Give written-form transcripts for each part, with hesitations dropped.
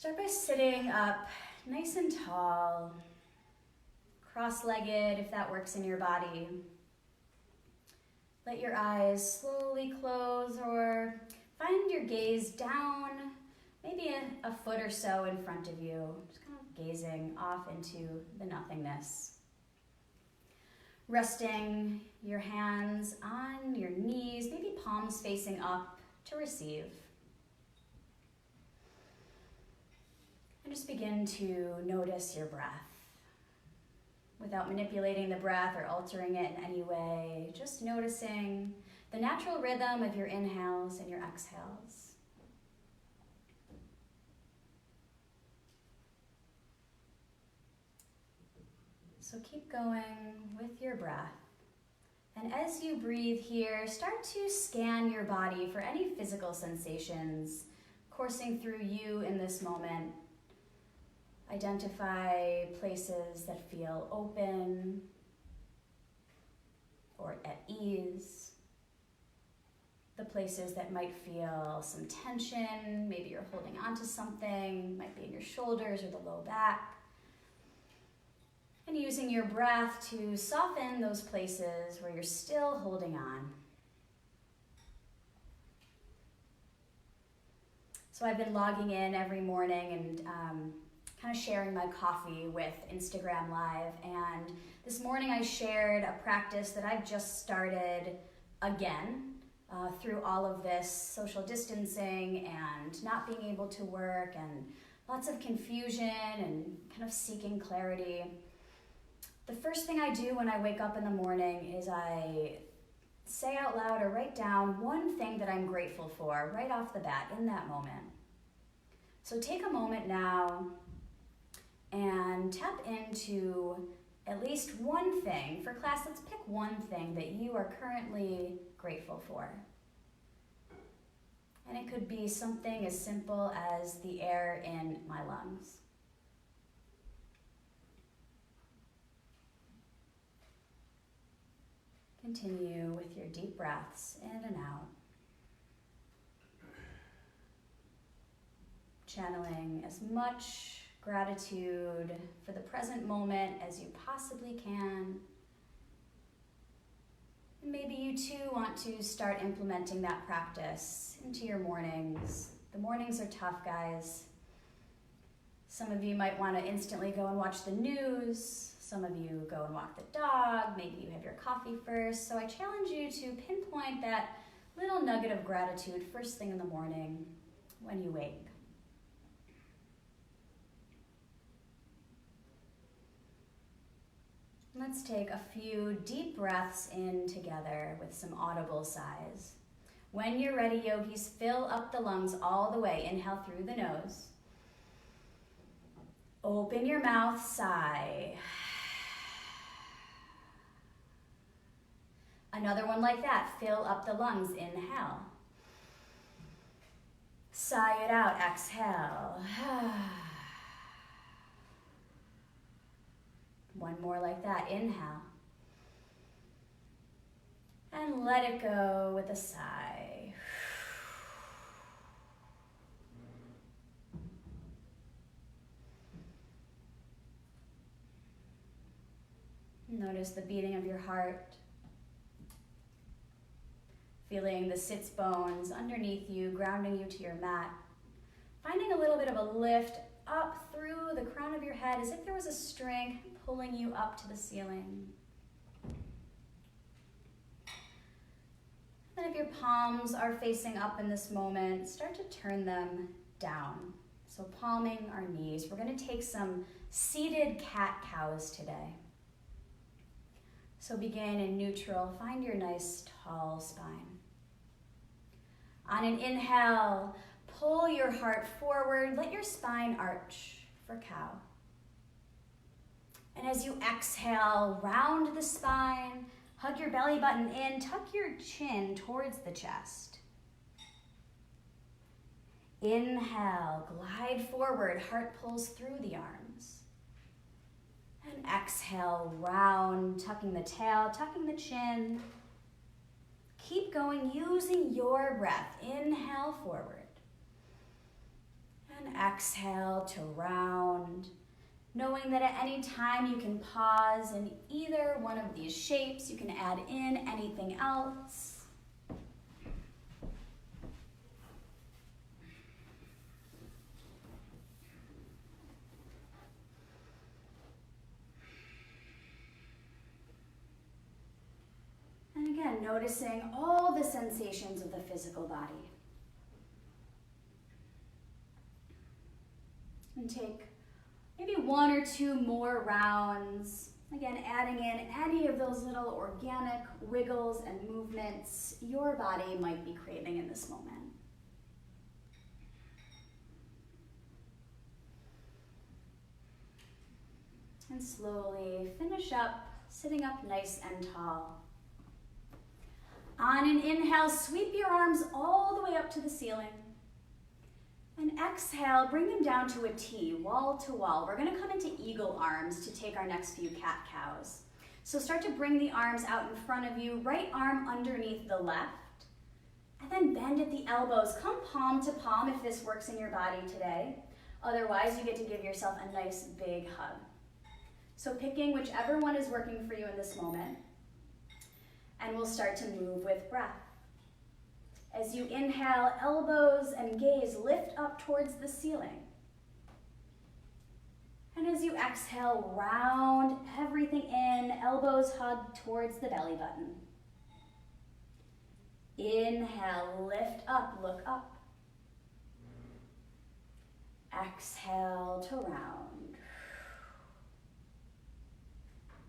Start by sitting up nice and tall, cross-legged if that works in your body. Let your eyes slowly close or find your gaze down, maybe a foot or so in front of you, just kind of gazing off into the nothingness. Resting your hands on your knees, maybe palms facing up to receive. And just begin to notice your breath. Without manipulating the breath or altering it in any way, just noticing the natural rhythm of your inhales and your exhales. So keep going with your breath. And as you breathe here, start to scan your body for any physical sensations coursing through you in this moment. Identify places that feel open or at ease. The places that might feel some tension, maybe you're holding onto something, might be in your shoulders or the low back. And using your breath to soften those places where you're still holding on. So I've been logging in every morning and kind of sharing my coffee with Instagram Live. And this morning I shared a practice that I've just started again through all of this social distancing and not being able to work and lots of confusion and kind of seeking clarity. The first thing I do when I wake up in the morning is I say out loud or write down one thing that I'm grateful for right off the bat in that moment. So take a moment now and tap into at least one thing. For class, let's pick one thing that you are currently grateful for. And it could be something as simple as the air in my lungs. Continue with your deep breaths in and out. Channeling as much gratitude for the present moment as you possibly can. And maybe you too want to start implementing that practice into your mornings. The mornings are tough, guys. Some of you might want to instantly go and watch the news. Some of you go and walk the dog. Maybe you have your coffee first. So I challenge you to pinpoint that little nugget of gratitude first thing in the morning when you wake. Let's take a few deep breaths in together with some audible sighs. When you're ready, yogis, fill up the lungs all the way. Inhale through the nose. Open your mouth, sigh. Another one like that. Fill up the lungs. Inhale. Sigh it out. Exhale. One more like that. Inhale. And let it go with a sigh. Notice the beating of your heart. Feeling the sits bones underneath you, grounding you to your mat. Finding a little bit of a lift up through the crown of your head as if there was a string pulling you up to the ceiling. And if your palms are facing up in this moment, start to turn them down. So palming our knees. We're going to take some seated cat-cows today. So begin in neutral. Find your nice tall spine. On an inhale, pull your heart forward. Let your spine arch for cow. And as you exhale, round the spine, hug your belly button in, tuck your chin towards the chest. Inhale, glide forward, heart pulls through the arms. And exhale, round, tucking the tail, tucking the chin. Keep going using your breath. Inhale forward. And exhale to round, knowing that at any time you can pause in either one of these shapes. You can add in anything else. And again, noticing all the sensations of the physical body. And take maybe one or two more rounds. Again, adding in any of those little organic wiggles and movements your body might be craving in this moment. And slowly finish up, sitting up nice and tall. On an inhale, sweep your arms all the way up to the ceiling. And exhale, bring them down to a T, wall to wall. We're gonna come into eagle arms to take our next few cat-cows. So start to bring the arms out in front of you, right arm underneath the left, and then bend at the elbows. Come palm to palm if this works in your body today. Otherwise, you get to give yourself a nice big hug. So picking whichever one is working for you in this moment, and we'll start to move with breath. As you inhale, elbows and gaze lift up towards the ceiling. And as you exhale, round everything in, elbows hug towards the belly button. Inhale, lift up, look up. Exhale to round.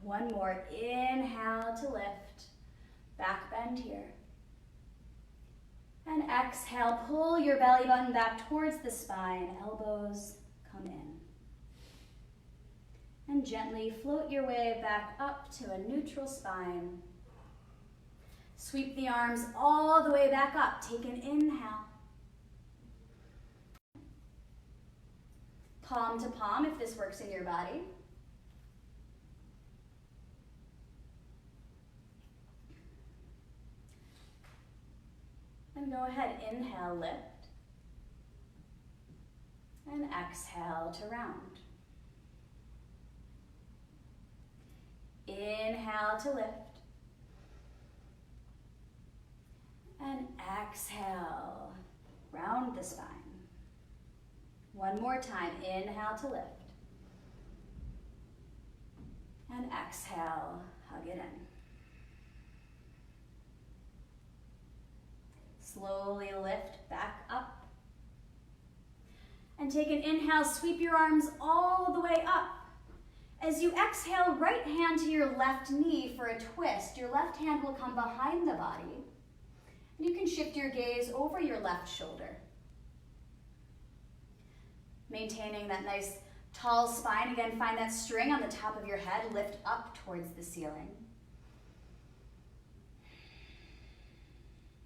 One more, inhale to lift. Back bend here. And exhale, pull your belly button back towards the spine, elbows come in. And gently float your way back up to a neutral spine. Sweep the arms all the way back up, take an inhale. Palm to palm if this works in your body. And go ahead, inhale, lift. And exhale to round. Inhale to lift. And exhale, round the spine. One more time, inhale to lift. And exhale, hug it in. Slowly lift back up. And take an inhale, sweep your arms all the way up. As you exhale, right hand to your left knee for a twist. Your left hand will come behind the body. And you can shift your gaze over your left shoulder. Maintaining that nice tall spine. Again, find that string on the top of your head, lift up towards the ceiling.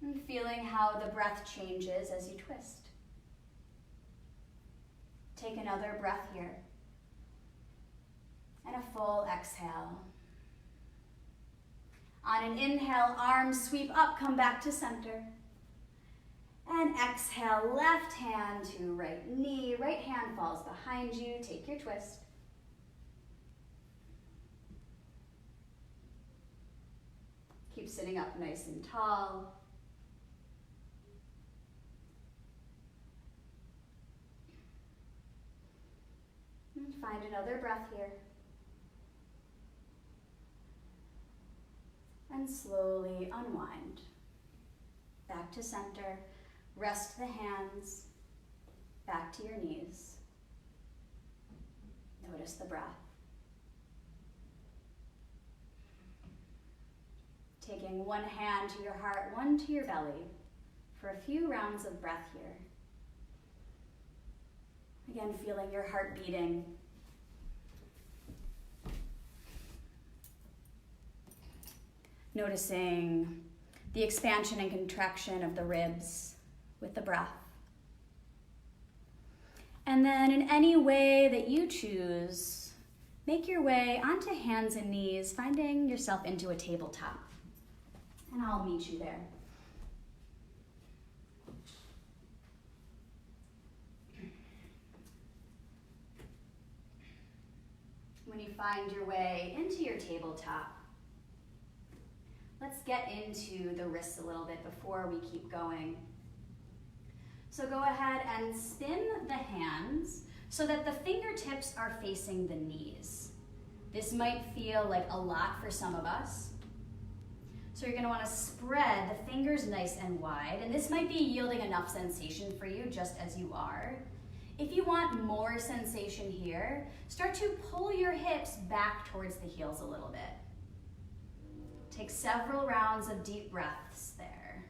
And feeling how the breath changes as you twist. Take another breath here. And a full exhale. On an inhale, arms sweep up, come back to center. And exhale, left hand to right knee. Right hand falls behind you. Take your twist. Keep sitting up nice and tall. And find another breath here. And slowly unwind. Back to center. Rest the hands. Back to your knees. Notice the breath. Taking one hand to your heart, one to your belly for a few rounds of breath here. Again, feeling your heart beating. Noticing the expansion and contraction of the ribs with the breath. And then in any way that you choose, make your way onto hands and knees, finding yourself into a tabletop. And I'll meet you there. When you find your way into your tabletop, let's get into the wrists a little bit before we keep going. So go ahead and spin the hands so that the fingertips are facing the knees. This might feel like a lot for some of us. So you're gonna wanna spread the fingers nice and wide, and this might be yielding enough sensation for you just as you are. If you want more sensation here, start to pull your hips back towards the heels a little bit. Take several rounds of deep breaths there.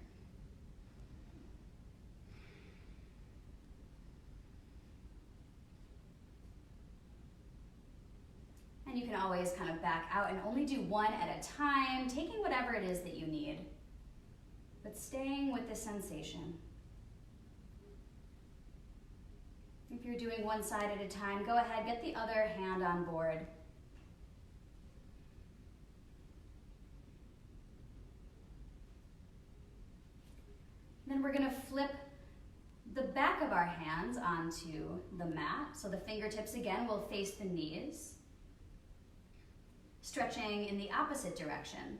And you can always kind of back out and only do one at a time, taking whatever it is that you need, but staying with the sensation. If you're doing one side at a time, go ahead, get the other hand on board. Then we're gonna flip the back of our hands onto the mat. So the fingertips again will face the knees, stretching in the opposite direction.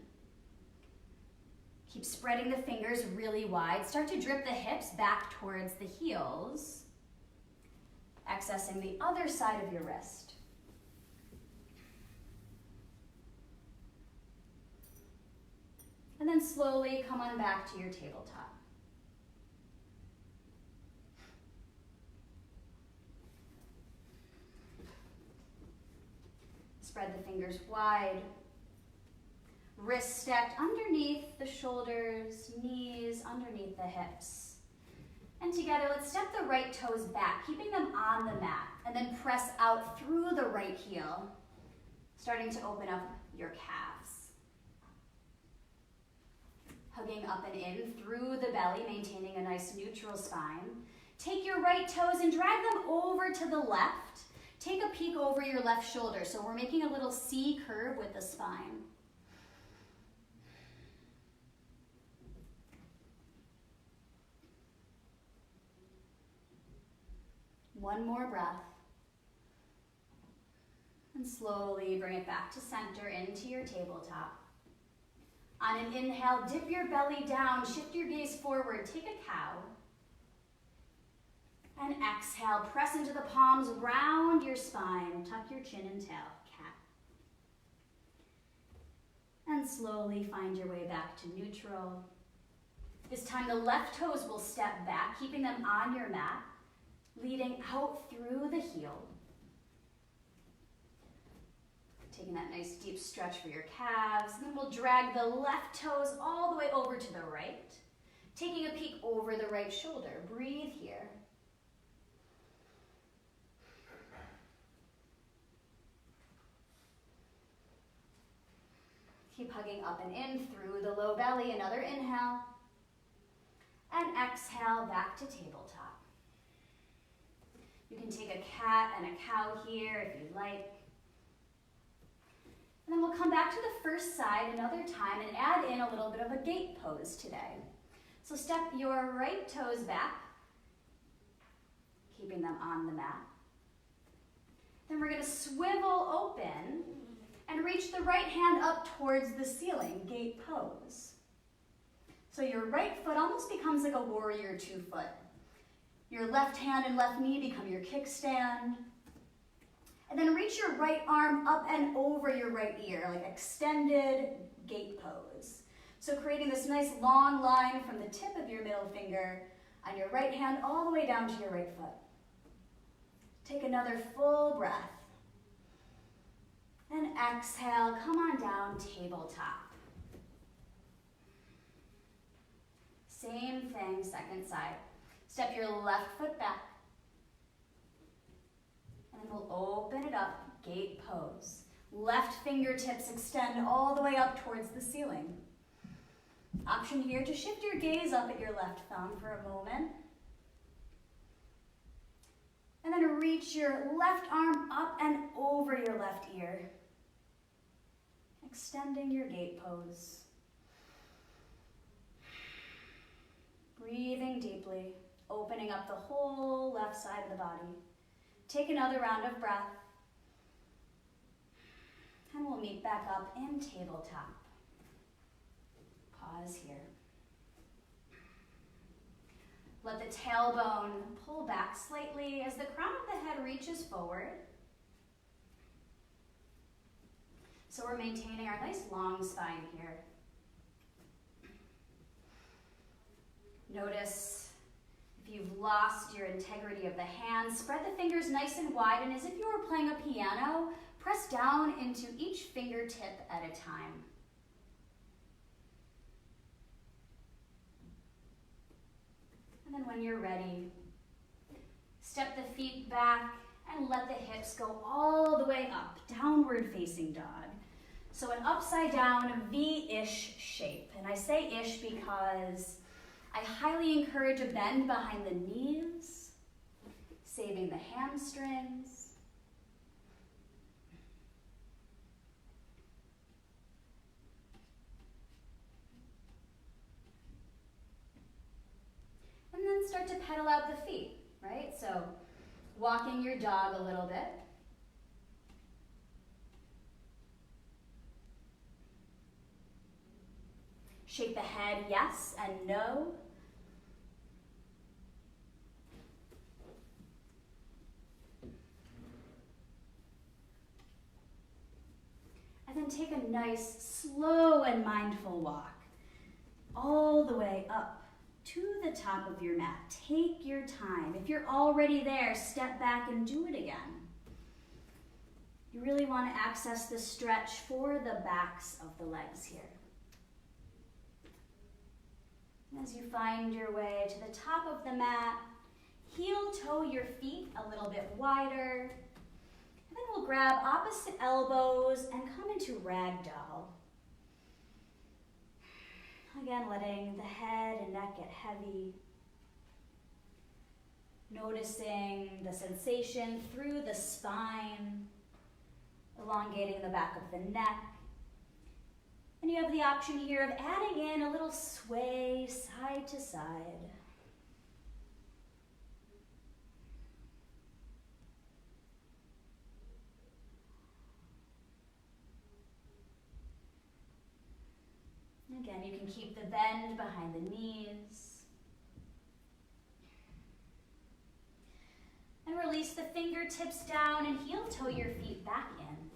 Keep spreading the fingers really wide. Start to drip the hips back towards the heels, accessing the other side of your wrist. And then slowly come on back to your tabletop. Spread the fingers wide. Wrists stacked underneath the shoulders, knees underneath the hips. And together, let's step the right toes back, keeping them on the mat, and then press out through the right heel, starting to open up your calves. Hugging up and in through the belly, maintaining a nice neutral spine. Take your right toes and drag them over to the left. Take a peek over your left shoulder, so we're making a little C curve with the spine. One more breath. And slowly bring it back to center into your tabletop. On an inhale, dip your belly down, shift your gaze forward, take a cow. And exhale, press into the palms, round your spine, tuck your chin and tail, cat. And slowly find your way back to neutral. This time the left toes will step back, keeping them on your mat, leading out through the heel. Taking that nice deep stretch for your calves, and then we'll drag the left toes all the way over to the right, taking a peek over the right shoulder. Breathe here. Keep hugging up and in through the low belly. Another inhale. And exhale back to tabletop. You can take a cat and a cow here if you'd like. And then we'll come back to the first side another time and add in a little bit of a gate pose today. So step your right toes back, keeping them on the mat. Then we're going to swivel open and reach the right hand up towards the ceiling, gate pose. So your right foot almost becomes like a warrior 2 foot. Your left hand and left knee become your kickstand. And then reach your right arm up and over your right ear, like extended gate pose. So creating this nice long line from the tip of your middle finger on your right hand all the way down to your right foot. Take another full breath. And exhale, come on down, tabletop. Same thing, second side. Step your left foot back. And then we'll open it up, gate pose. Left fingertips extend all the way up towards the ceiling. Option here to shift your gaze up at your left thumb for a moment. And then reach your left arm up and over your left ear. Extending your gate pose. Breathing deeply, opening up the whole left side of the body. Take another round of breath. And we'll meet back up in tabletop. Pause here. Let the tailbone pull back slightly as the crown of the head reaches forward. So we're maintaining our nice long spine here. Notice if you've lost your integrity of the hands, spread the fingers nice and wide, and as if you were playing a piano, press down into each fingertip at a time. And then when you're ready, step the feet back and let the hips go all the way up, downward facing dog. So an upside down V-ish shape. And I say ish because I highly encourage a bend behind the knees, saving the hamstrings. And then start to pedal out the feet, right? So walking your dog a little bit. Shake the head yes and no. And then take a nice, slow and mindful walk all the way up to the top of your mat. Take your time. If you're already there, step back and do it again. You really want to access the stretch for the backs of the legs here. As you find your way to the top of the mat, heel toe your feet a little bit wider. And then we'll grab opposite elbows and come into ragdoll. Again, letting the head and neck get heavy. Noticing the sensation through the spine, elongating the back of the neck. And you have the option here of adding in a little sway side to side. Again, you can keep the bend behind the knees. And release the fingertips down and heel toe your feet back in.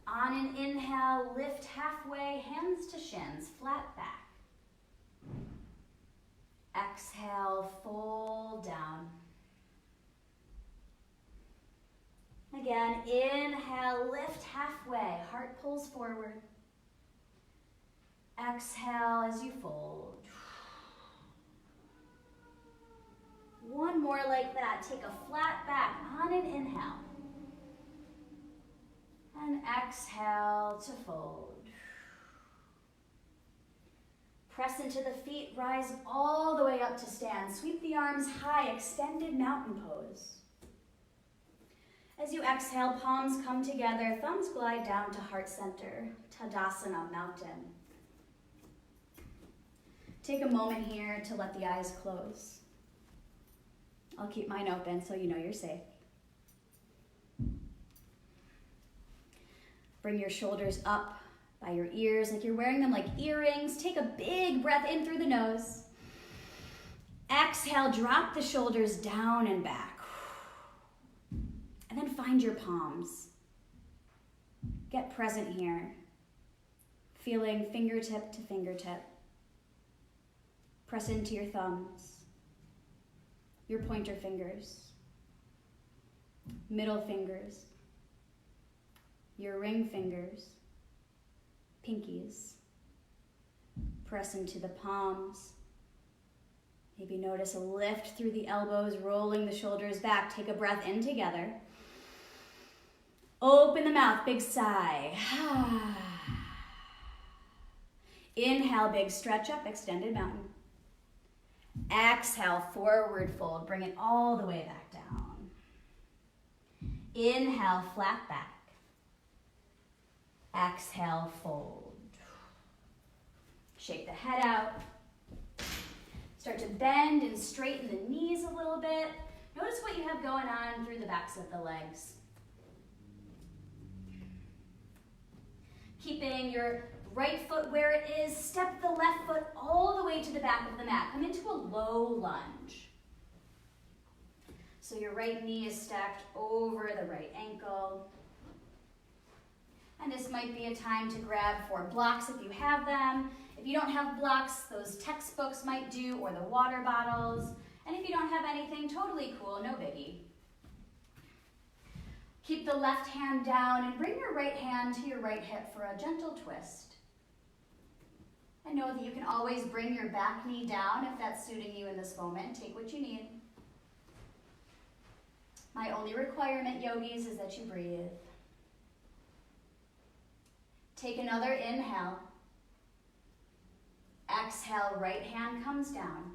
On an inhale, lift halfway, hands to shins, flat back. Exhale, fold down. Again, inhale, lift halfway, heart pulls forward. Exhale as you fold. One more like that. Take a flat back on an inhale. And exhale to fold. Press into the feet, rise all the way up to stand. Sweep the arms high, extended mountain pose. As you exhale, palms come together, thumbs glide down to heart center, Tadasana, mountain. Take a moment here to let the eyes close. I'll keep mine open so you know you're safe. Bring your shoulders up by your ears like you're wearing them like earrings. Take a big breath in through the nose. Exhale, drop the shoulders down and back. And then find your palms. Get present here. Feeling fingertip to fingertip. Press into your thumbs, your pointer fingers, middle fingers, your ring fingers, pinkies. Press into the palms. Maybe notice a lift through the elbows, rolling the shoulders back. Take a breath in together. Open the mouth, big sigh. Inhale, big stretch up, extended mountain. Exhale, forward fold. Bring it all the way back down. Inhale, flat back. Exhale, fold. Shake the head out. Start to bend and straighten the knees a little bit. Notice what you have going on through the backs of the legs. Keeping your right foot where it is, step the left foot all the way to the back of the mat. Come into a low lunge. So your right knee is stacked over the right ankle. And this might be a time to grab for blocks if you have them. If you don't have blocks, those textbooks might do, or the water bottles. And if you don't have anything, totally cool, no biggie. Keep the left hand down and bring your right hand to your right hip for a gentle twist. And know that you can always bring your back knee down if that's suiting you in this moment. Take what you need. My only requirement, yogis, is that you breathe. Take another inhale. Exhale, right hand comes down.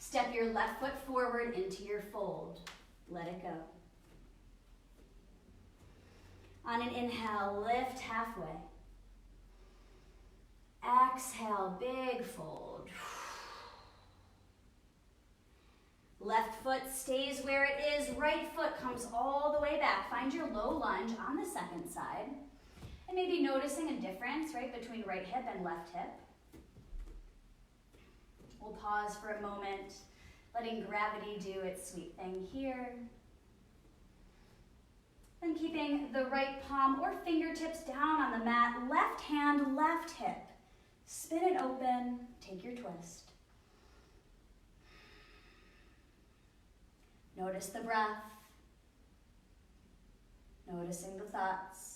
Step your left foot forward into your fold. Let it go. On an inhale, lift halfway. Exhale, big fold. Left foot stays where it is. Right foot comes all the way back. Find your low lunge on the second side. And maybe noticing a difference, right, between right hip and left hip. We'll pause for a moment, letting gravity do its sweet thing here. Then keeping the right palm or fingertips down on the mat, left hand, left hip. Spin it open, take your twist. Notice the breath, noticing the thoughts.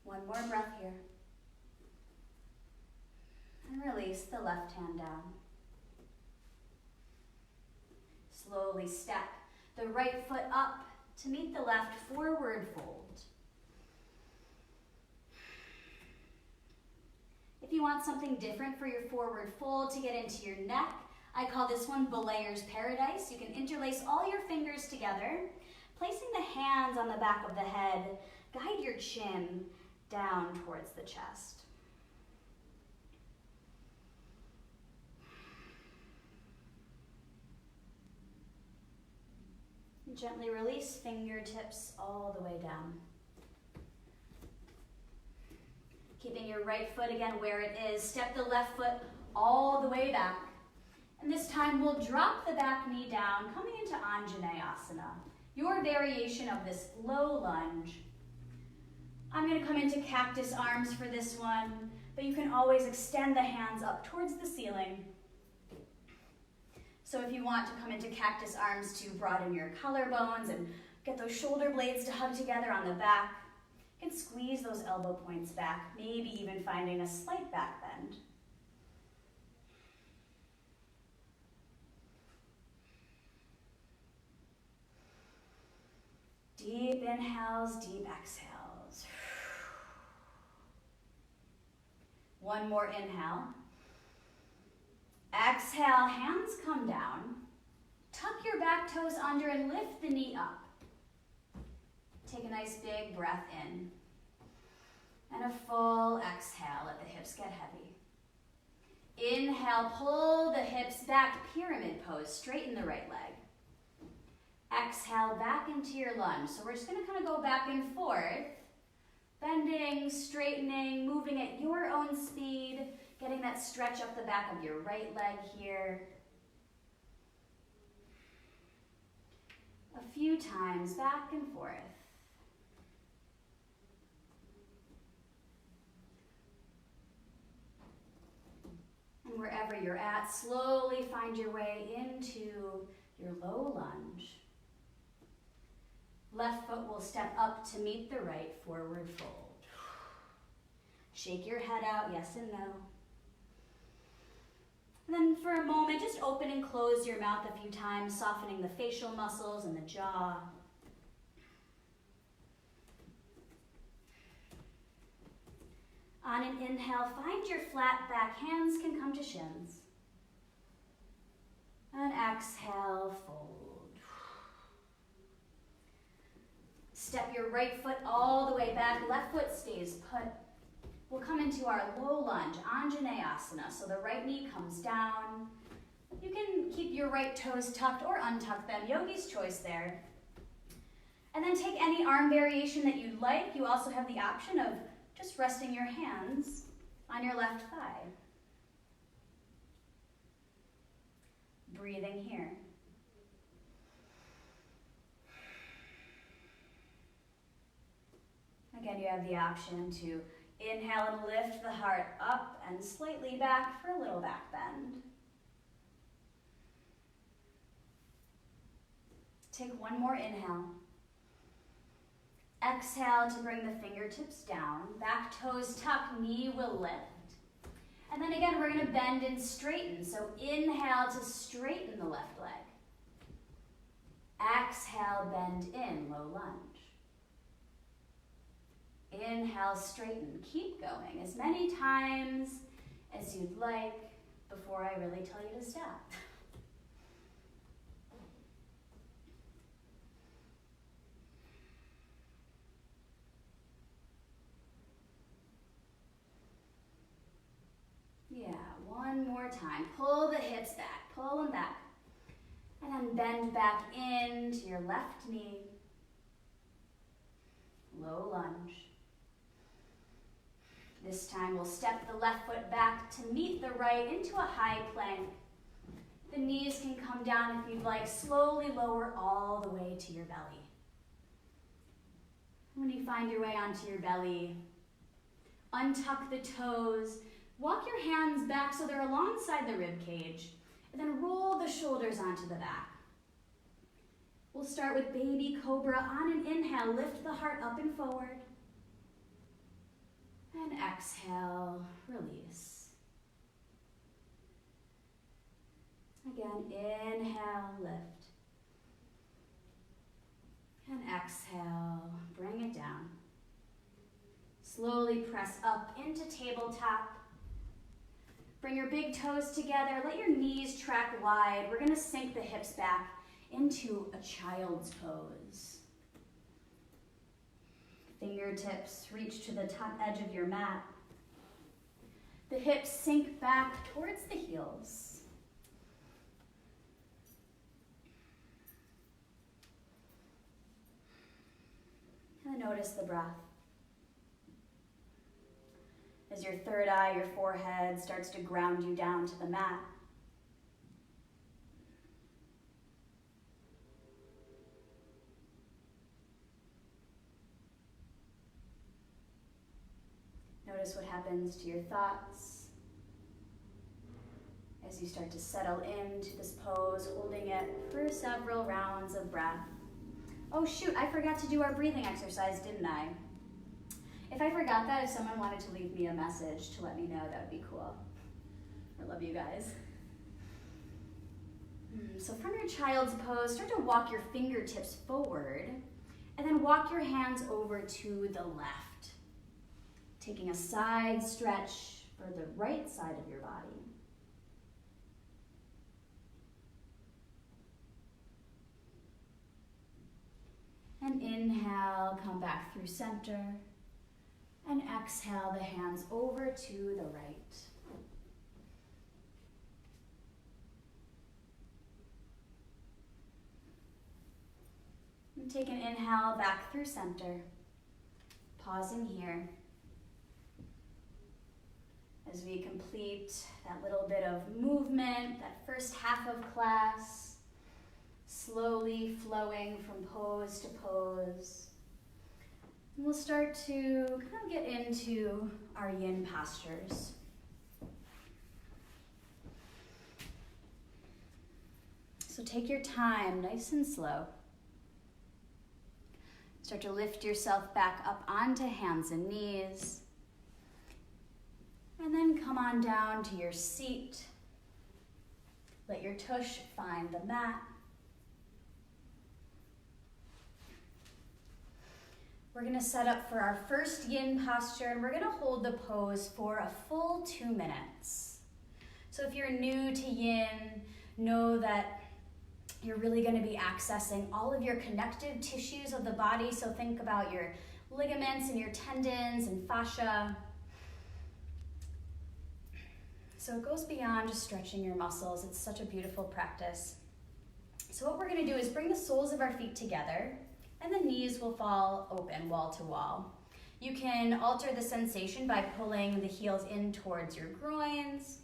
One more breath here. And release the left hand down. Slowly step the right foot up to meet the left forward fold. If you want something different for your forward fold to get into your neck, I call this one Belayer's Paradise. You can interlace all your fingers together, placing the hands on the back of the head. Guide your chin down towards the chest. And gently release fingertips all the way down. Keeping your right foot again where it is, step the left foot all the way back. And this time we'll drop the back knee down, coming into Anjaneyasana, your variation of this low lunge. I'm going to come into cactus arms for this one, but you can always extend the hands up towards the ceiling. So if you want to come into cactus arms to broaden your collarbones and get those shoulder blades to hug together on the back, you can squeeze those elbow points back, maybe even finding a slight back bend. Deep inhales, deep exhales. One more inhale. Exhale, hands come down. Tuck your back toes under and lift the knee up. Take a nice big breath in. And a full exhale, let the hips get heavy. Inhale, pull the hips back, pyramid pose, straighten the right leg. Exhale, back into your lunge. So we're just gonna kind of go back and forth, bending, straightening, moving at your own speed, getting that stretch up the back of your right leg here. A few times, back and forth. And wherever you're at, slowly find your way into your low lunge. Left foot will step up to meet the right, forward fold. Shake your head out, yes and no. And then for a moment, just open and close your mouth a few times, softening the facial muscles and the jaw. On an inhale, find your flat back, hands can come to shins. And exhale, fold. Step your right foot all the way back, left foot stays put. we'll come into our low lunge, Anjaneyasana. So the right knee comes down. You can keep your right toes tucked or untuck them, yogi's choice there. And then take any arm variation that you'd like. You also have the option of just resting your hands on your left thigh. Breathing here. Again, you have the option to inhale and lift the heart up and slightly back for a little back bend. Take one more inhale. Exhale to bring the fingertips down. Back toes tuck, knee will lift. And then again, we're going to bend and straighten. So inhale to straighten the left leg. Exhale, bend in, low lunge. Inhale, straighten. Keep going as many times as you'd like before I really tell you to stop. Yeah, one more time. Pull the hips back, pull them back. And then bend back into your left knee. Low lunge. This time we'll step the left foot back to meet the right into a high plank. The knees can come down if you'd like. Slowly lower all the way to your belly. When you find your way onto your belly, untuck the toes. Walk your hands back so they're alongside the rib cage, and then roll the shoulders onto the back. We'll start with baby cobra. On an inhale, lift the heart up and forward. And exhale, release. Again, inhale, lift. And exhale, bring it down. Slowly press up into tabletop. Bring your big toes together. Let your knees track wide. We're going to sink the hips back into a child's pose. Fingertips reach to the top edge of your mat. The hips sink back towards the heels. And notice the breath. As your third eye, your forehead starts to ground you down to the mat. Notice what happens to your thoughts as you start to settle into this pose, holding it for several rounds of breath. Oh shoot, I forgot to do our breathing exercise, didn't I? If I forgot that, if someone wanted to leave me a message to let me know, that would be cool. I love you guys. So from your child's pose, start to walk your fingertips forward, and then walk your hands over to the left, taking a side stretch for the right side of your body. And inhale, come back through center. And exhale the hands over to the right. And take an inhale back through center. Pausing here. As we complete that little bit of movement, that first half of class, slowly flowing from pose to pose. And we'll start to kind of get into our yin postures. So take your time, nice and slow. Start to lift yourself back up onto hands and knees. And then come on down to your seat. Let your tush find the mat. We're going to set up for our first yin posture, and we're going to hold the pose for a full 2 minutes. So if you're new to yin, know that you're really going to be accessing all of your connective tissues of the body. So think about your ligaments and your tendons and fascia. So it goes beyond just stretching your muscles. It's such a beautiful practice. So what we're gonna do is bring the soles of our feet together and the knees will fall open wall to wall. You can alter the sensation by pulling the heels in towards your groins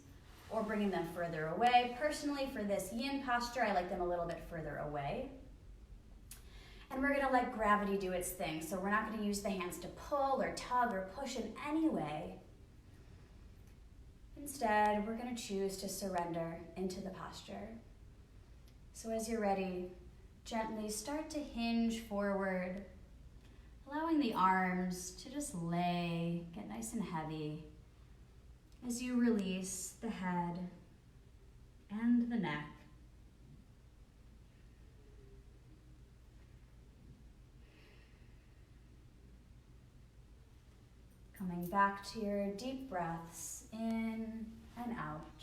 or bringing them further away. Personally, for this yin posture, I like them a little bit further away. And we're gonna let gravity do its thing. So we're not gonna use the hands to pull or tug or push in any way. Instead, we're gonna choose to surrender into the posture. So as you're ready, gently start to hinge forward, allowing the arms to just lay, get nice and heavy as you release the head and the neck. Coming back to your deep breaths in and out.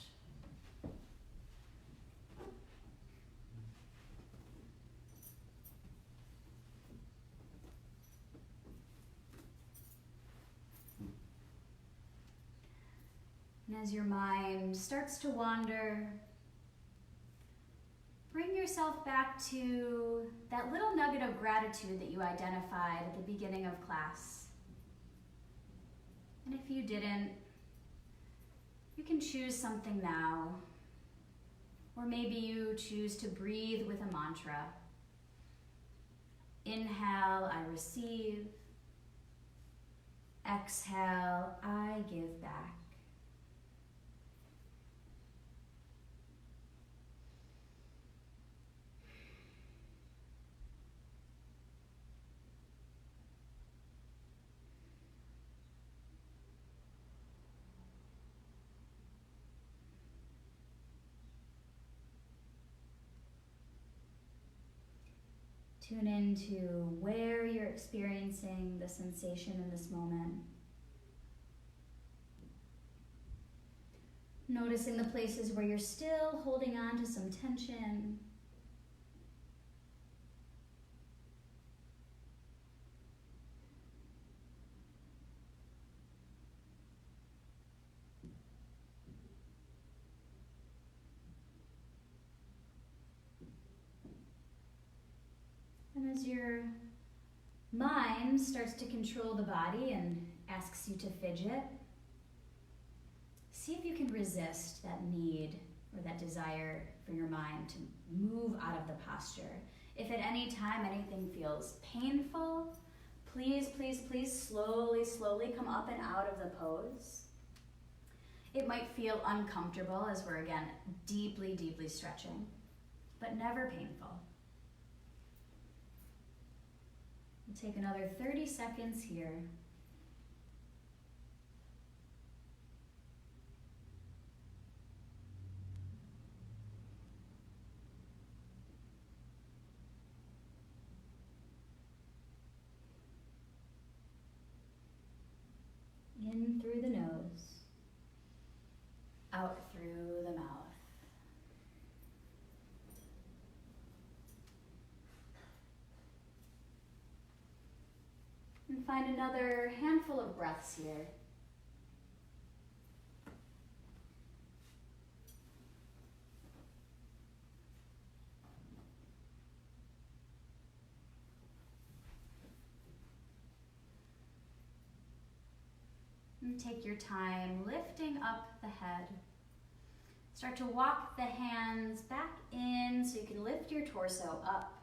And as your mind starts to wander, bring yourself back to that little nugget of gratitude that you identified at the beginning of class. And if you didn't, you can choose something now. Or maybe you choose to breathe with a mantra. Inhale, I receive. Exhale, I give back. Tune into where you're experiencing the sensation in this moment. Noticing the places where you're still holding on to some tension. And as your mind starts to control the body and asks you to fidget, see if you can resist that need or that desire for your mind to move out of the posture. If at any time anything feels painful, please, please, please slowly, slowly come up and out of the pose. It might feel uncomfortable as we're, again, deeply, deeply stretching, but never painful. We'll take another 30 seconds here. In through the nose, out through the mouth. And find another handful of breaths here. And take your time lifting up the head. Start to walk the hands back in so you can lift your torso up.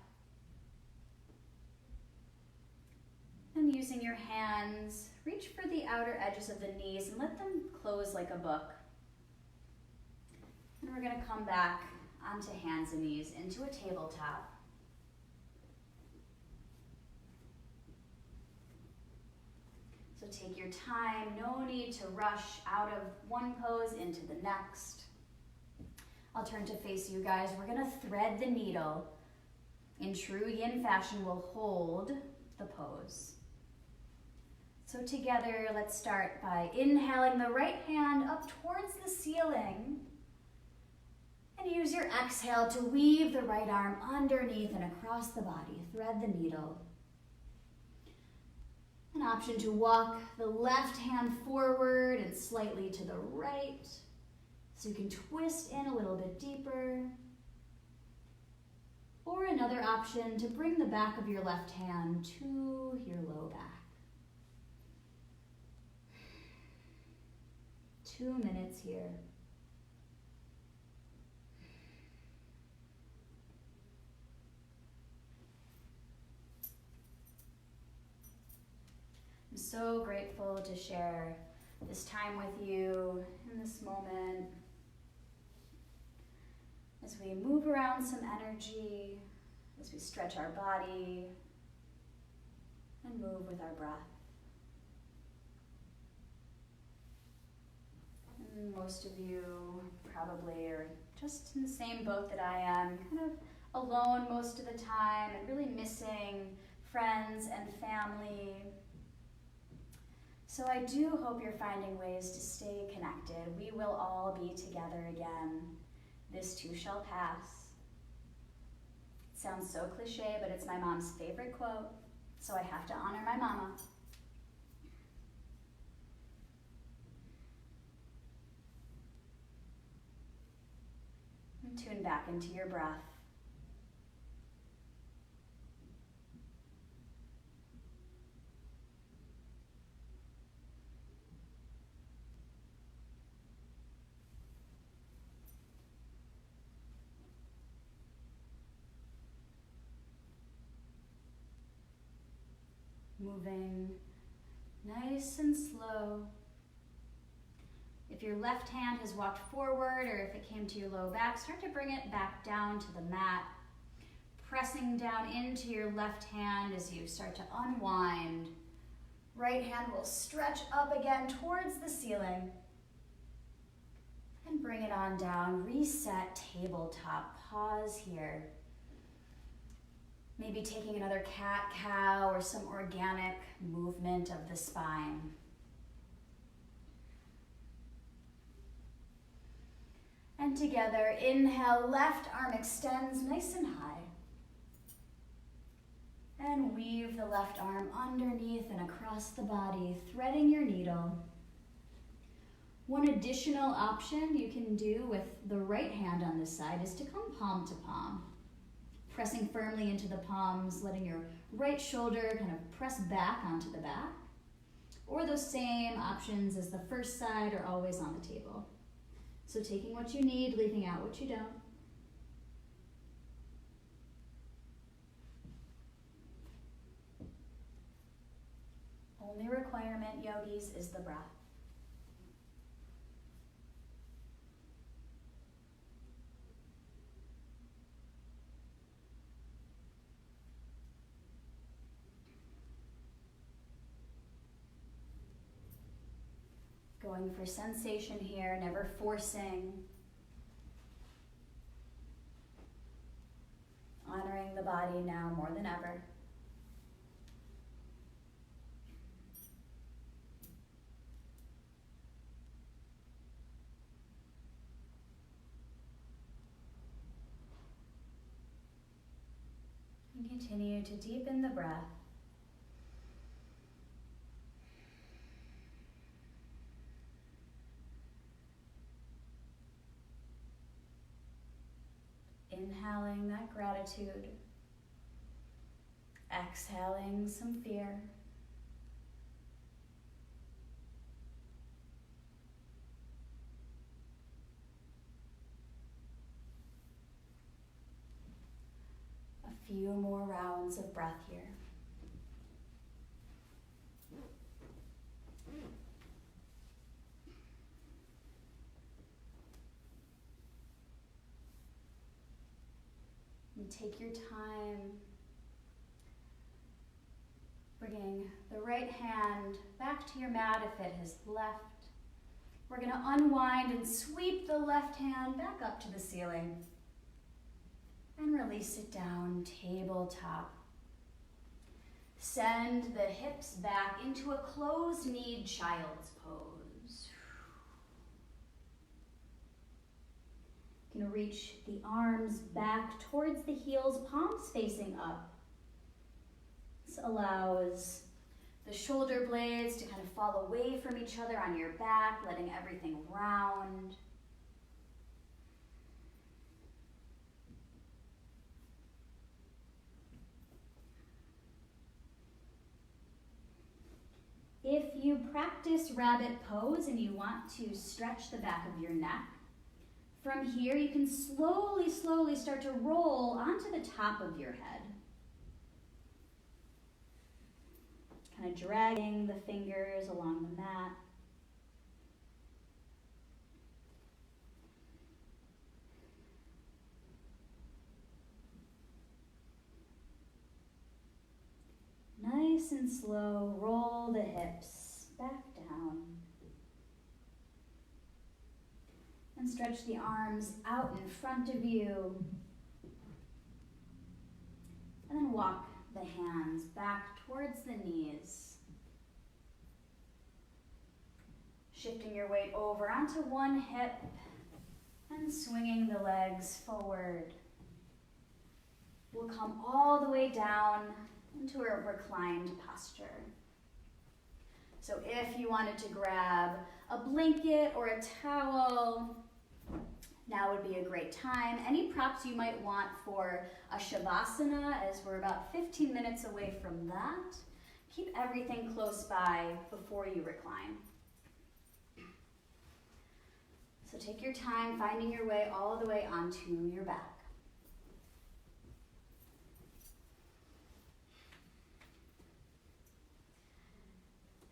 And using your hands, reach for the outer edges of the knees and let them close like a book. And we're going to come back onto hands and knees into a tabletop. So take your time, no need to rush out of one pose into the next. I'll turn to face you guys. We're going to thread the needle. In true yin fashion, we'll hold the pose. So together, let's start by inhaling the right hand up towards the ceiling. And use your exhale to weave the right arm underneath and across the body. Thread the needle. An option to walk the left hand forward and slightly to the right. So you can twist in a little bit deeper. Or another option to bring the back of your left hand to your low back. 2 minutes here. I'm so grateful to share this time with you in this moment as we move around some energy, as we stretch our body and move with our breath. And most of you probably are just in the same boat that I am, kind of alone most of the time and really missing friends and family. So I do hope you're finding ways to stay connected. We will all be together again. This too shall pass. It sounds so cliche, but it's my mom's favorite quote, so I have to honor my mama. And tune back into your breath. Moving nice and slow. If your left hand has walked forward or if it came to your low back, start to bring it back down to the mat. Pressing down into your left hand as you start to unwind. Right hand will stretch up again towards the ceiling. And bring it on down. Reset tabletop. Pause here. Maybe taking another cat-cow or some organic movement of the spine. And together, inhale, left arm extends nice and high. And weave the left arm underneath and across the body, threading your needle. One additional option you can do with the right hand on this side is to come palm to palm. Pressing firmly into the palms, letting your right shoulder kind of press back onto the back. Or those same options as the first side are always on the table. So taking what you need, leaving out what you don't. Only requirement, yogis, is the breath. Going for sensation here, never forcing. Honoring the body now more than ever. And continue to deepen the breath. Inhaling that gratitude, exhaling some fear. A few more rounds of breath here. And take your time, bringing the right hand back to your mat if it has left. We're going to unwind and sweep the left hand back up to the ceiling. And release it down, tabletop. Send the hips back into a closed-kneed child's pose. You can reach the arms back towards the heels, palms facing up. This allows the shoulder blades to kind of fall away from each other on your back, letting everything round. practice rabbit pose and you want to stretch the back of your neck, from here you can slowly, slowly start to roll onto the top of your head. Kind of dragging the fingers along the mat. Nice and slow, roll the hips back down. And stretch the arms out in front of you. And then walk the hands back towards the knees. Shifting your weight over onto one hip and swinging the legs forward. We'll come all the way down into a reclined posture. So if you wanted to grab a blanket or a towel, now would be a great time. Any props you might want for a shavasana, as we're about 15 minutes away from that. Keep everything close by before you recline. So take your time finding your way all the way onto your back.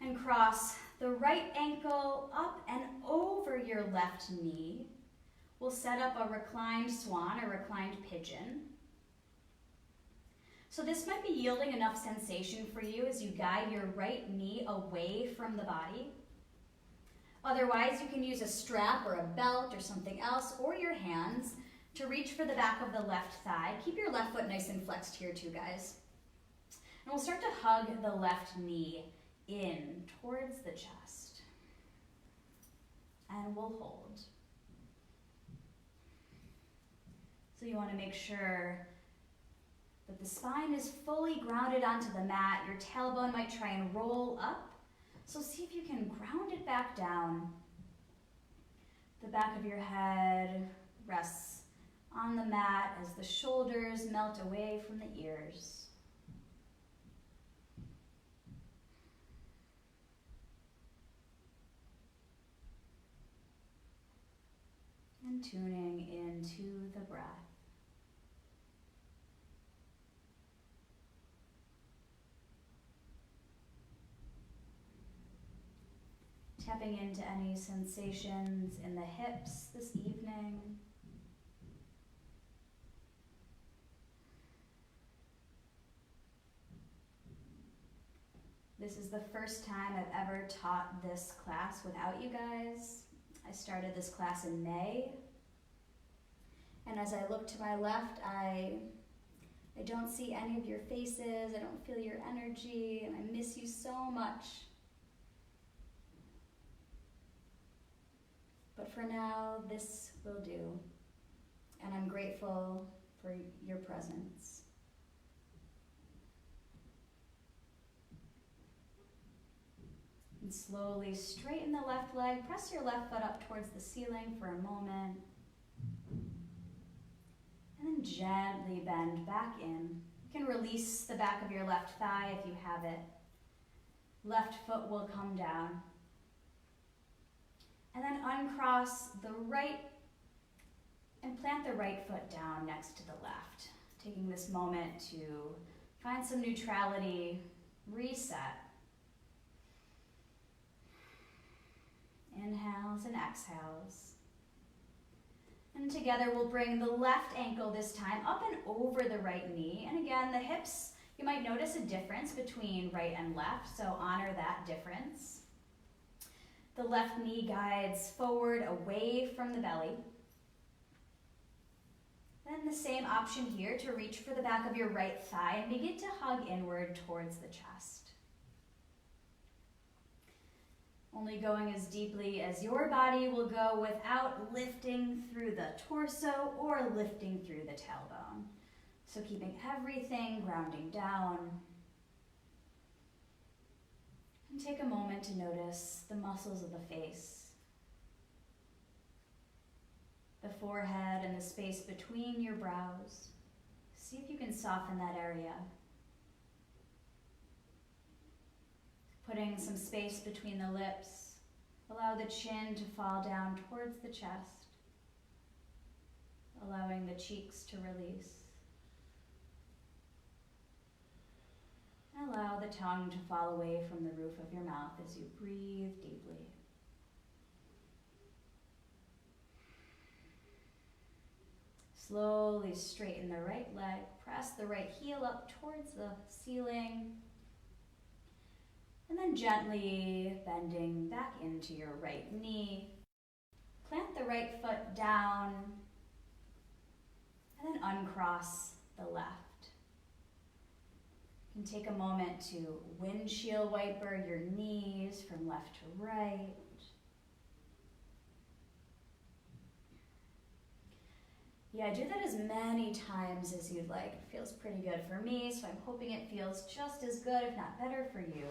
And cross the right ankle up and over your left knee. We'll set up a reclined swan or reclined pigeon. So this might be yielding enough sensation for you as you guide your right knee away from the body. Otherwise, you can use a strap or a belt or something else, or your hands to reach for the back of the left thigh. Keep your left foot nice and flexed here too, guys. And we'll start to hug the left knee in towards the chest. And we'll hold. So you want to make sure that the spine is fully grounded onto the mat. Your tailbone might try and roll up. So see if you can ground it back down. The back of your head rests on the mat as the shoulders melt away from the ears. And tuning into the breath. Tapping into any sensations in the hips this evening. This is the first time I've ever taught this class without you guys. I started this class in May. And as I look to my left, I don't see any of your faces. I don't feel your energy, and I miss you so much. But for now, this will do. And I'm grateful for your presence. And slowly straighten the left leg. Press your left foot up towards the ceiling for a moment. And then gently bend back in. You can release the back of your left thigh if you have it. Left foot will come down. And then uncross the right and plant the right foot down next to the left. Taking this moment to find some neutrality, reset. Inhales and exhales. And together we'll bring the left ankle this time up and over the right knee. And again, the hips, you might notice a difference between right and left, so honor that difference. The left knee guides forward away from the belly. Then the same option here to reach for the back of your right thigh and begin to hug inward towards the chest. Only going as deeply as your body will go without lifting through the torso or lifting through the tailbone. So keeping everything grounding down. And take a moment to notice the muscles of the face, the forehead and the space between your brows. See if you can soften that area. Putting leaving some space between the lips. Allow the chin to fall down towards the chest, allowing the cheeks to release. Allow the tongue to fall away from the roof of your mouth as you breathe deeply. Slowly straighten the right leg, press the right heel up towards the ceiling, and then gently bending back into your right knee. Plant the right foot down, and then uncross the left. You can take a moment to windshield wiper your knees from left to right. Yeah, do that as many times as you'd like. It feels pretty good for me, so I'm hoping it feels just as good, if not better, for you.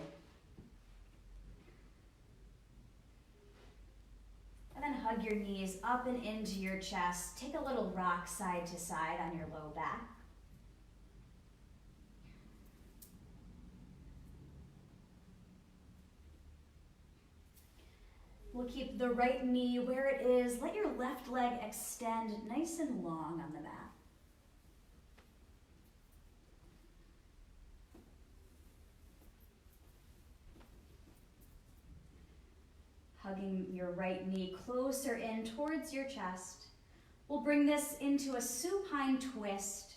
And then hug your knees up and into your chest. Take a little rock side to side on your low back. We'll keep the right knee where it is. Let your left leg extend nice and long on the mat. Hugging your right knee closer in towards your chest. We'll bring this into a supine twist.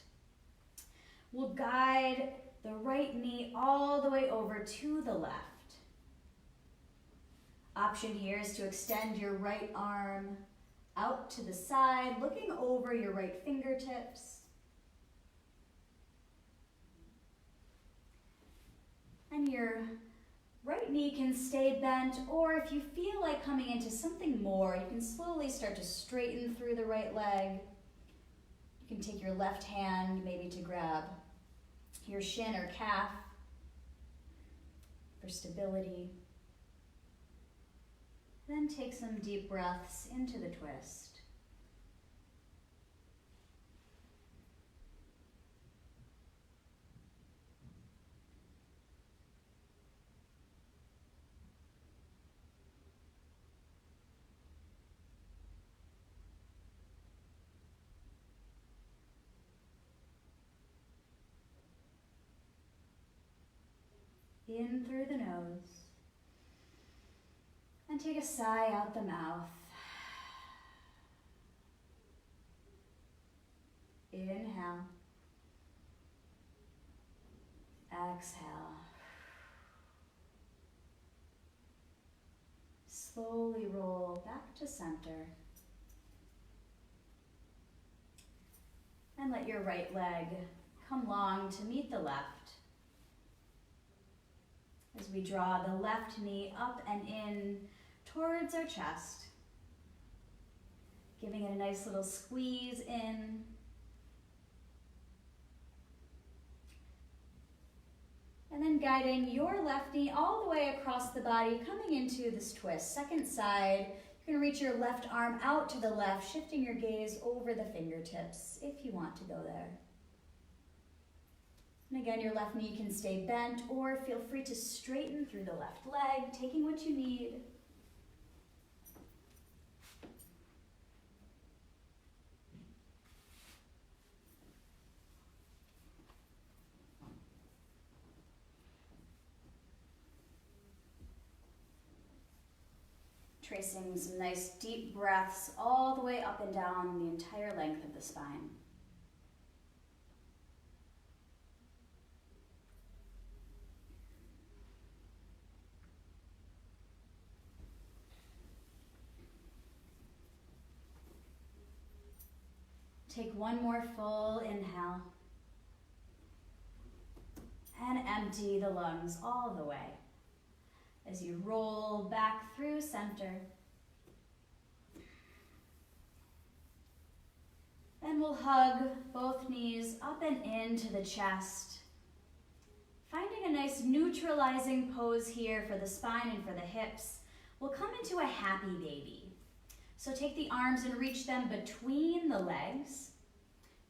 We'll guide the right knee all the way over to the left. Option here is to extend your right arm out to the side, looking over your right fingertips. And your right knee can stay bent, or if you feel like coming into something more, you can slowly start to straighten through the right leg. You can take your left hand maybe to grab your shin or calf for stability. Then take some deep breaths into the twist. In through the nose. And take a sigh out the mouth. Inhale. Exhale. Slowly roll back to center. And let your right leg come long to meet the left. As we draw the left knee up and in towards our chest, giving it a nice little squeeze in. And then guiding your left knee all the way across the body, coming into this twist. Second side, you can reach your left arm out to the left, shifting your gaze over the fingertips if you want to go there. And again, your left knee can stay bent, or feel free to straighten through the left leg, taking what you need. Tracing some nice deep breaths all the way up and down the entire length of the spine. Take one more full inhale and empty the lungs all the way as you roll back through center. Then we'll hug both knees up and into the chest, finding a nice neutralizing pose here for the spine and for the hips. We'll come into a happy baby. So take the arms and reach them between the legs.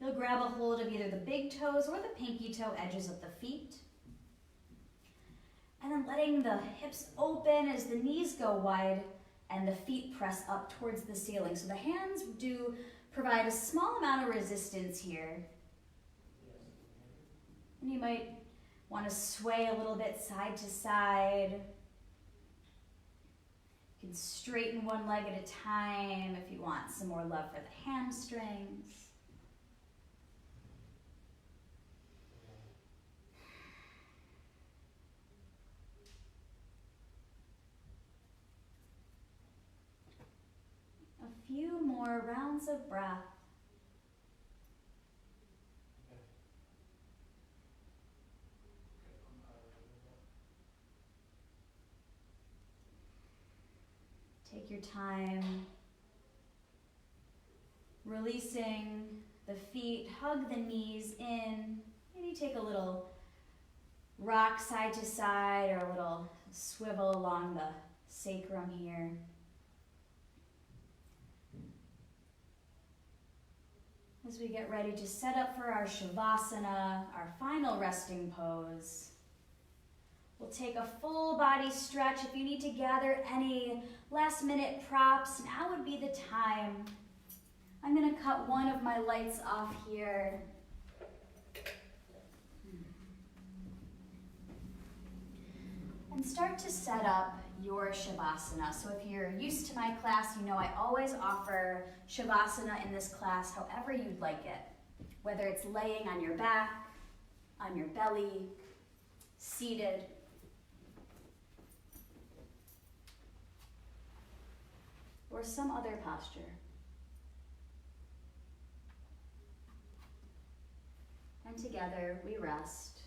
You'll grab a hold of either the big toes or the pinky toe edges of the feet. And then letting the hips open as the knees go wide and the feet press up towards the ceiling. So the hands do provide a small amount of resistance here. And you might want to sway a little bit side to side. You can straighten one leg at a time if you want some more love for the hamstrings. A few more rounds of breath. Take your time, releasing the feet, hug the knees in. Maybe take a little rock side to side or a little swivel along the sacrum here. As we get ready to set up for our Shavasana, our final resting pose, we'll take a full body stretch. If you need to gather any last minute props, now would be the time. I'm going to cut one of my lights off here. And start to set up your Shavasana. So if you're used to my class, you know I always offer Shavasana in this class however you'd like it. Whether it's laying on your back, on your belly, seated. Or some other posture. And together we rest.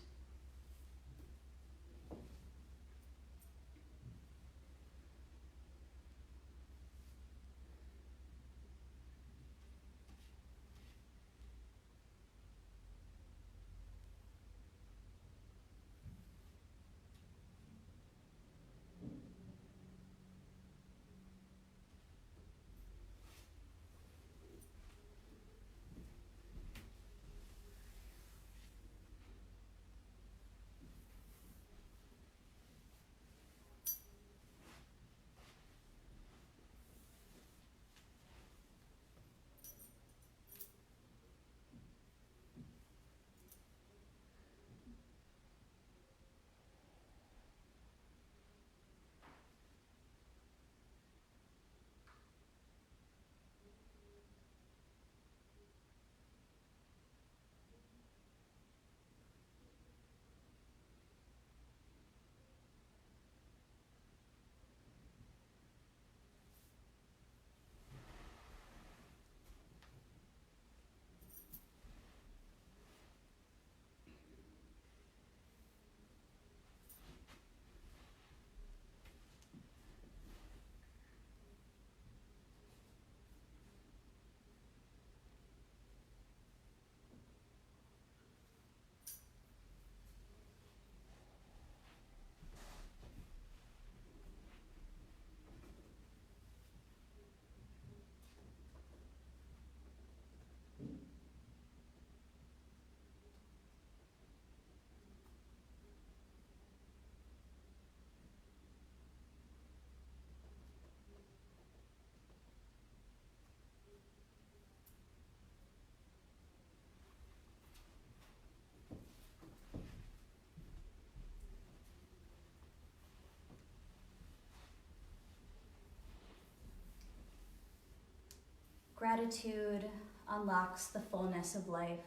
Gratitude unlocks the fullness of life.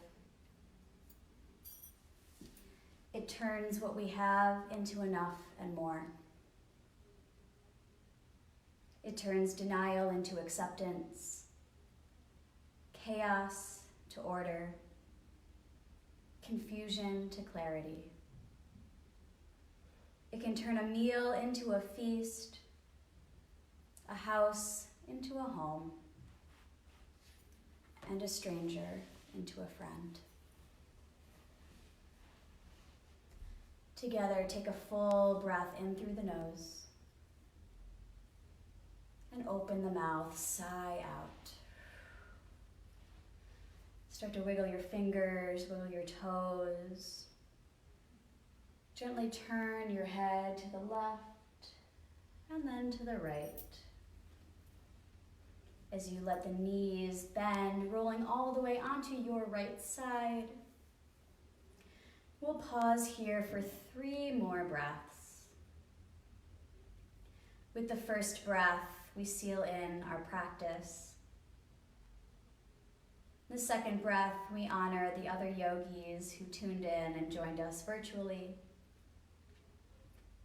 It turns what we have into enough and more. It turns denial into acceptance, chaos to order, confusion to clarity. It can turn a meal into a feast, a house into a home, and a stranger into a friend. Together, take a full breath in through the nose and open the mouth, sigh out. Start to wiggle your fingers, wiggle your toes. Gently turn your head to the left and then to the right. As you let the knees bend, rolling all the way onto your right side. We'll pause here for 3 more breaths. With the first breath, we seal in our practice. The second breath, we honor the other yogis who tuned in and joined us virtually.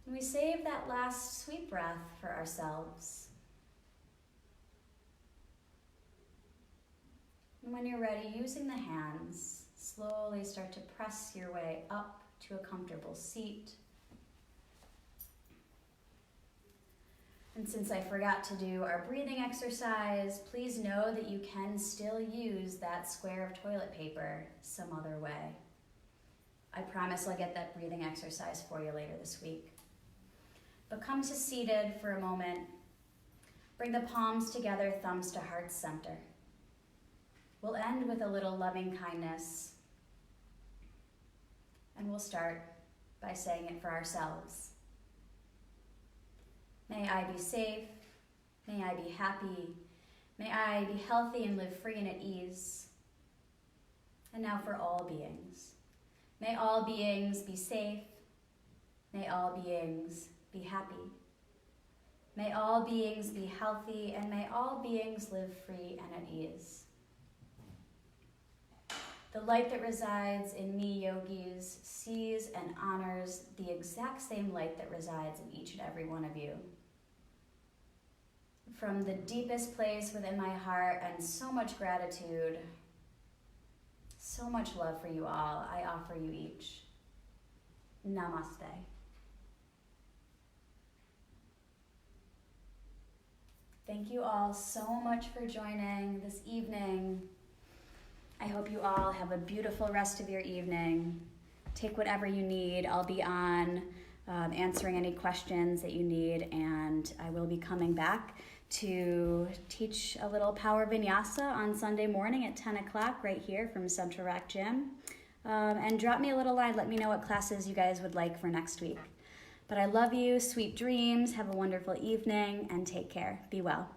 And we save that last sweet breath for ourselves. And when you're ready, using the hands, slowly start to press your way up to a comfortable seat. And since I forgot to do our breathing exercise, please know that you can still use that square of toilet paper some other way. I promise I'll get that breathing exercise for you later this week. But come to seated for a moment. Bring the palms together, thumbs to heart center. We'll end with a little loving kindness. And we'll start by saying it for ourselves. May I be safe. May I be happy. May I be healthy and live free and at ease. And now for all beings. May all beings be safe. May all beings be happy. May all beings be healthy, and may all beings live free and at ease. The light that resides in me, yogis, sees and honors the exact same light that resides in each and every one of you. From the deepest place within my heart and so much gratitude, so much love for you all, I offer you each. Namaste. Thank you all so much for joining this evening. I hope you all have a beautiful rest of your evening. Take whatever you need. I'll be on answering any questions that you need, and I will be coming back to teach a little power vinyasa on Sunday morning at 10 o'clock right here from Central Rock Gym. And drop me a little line. Let me know what classes you guys would like for next week. But I love you. Sweet dreams. Have a wonderful evening, and take care. Be well.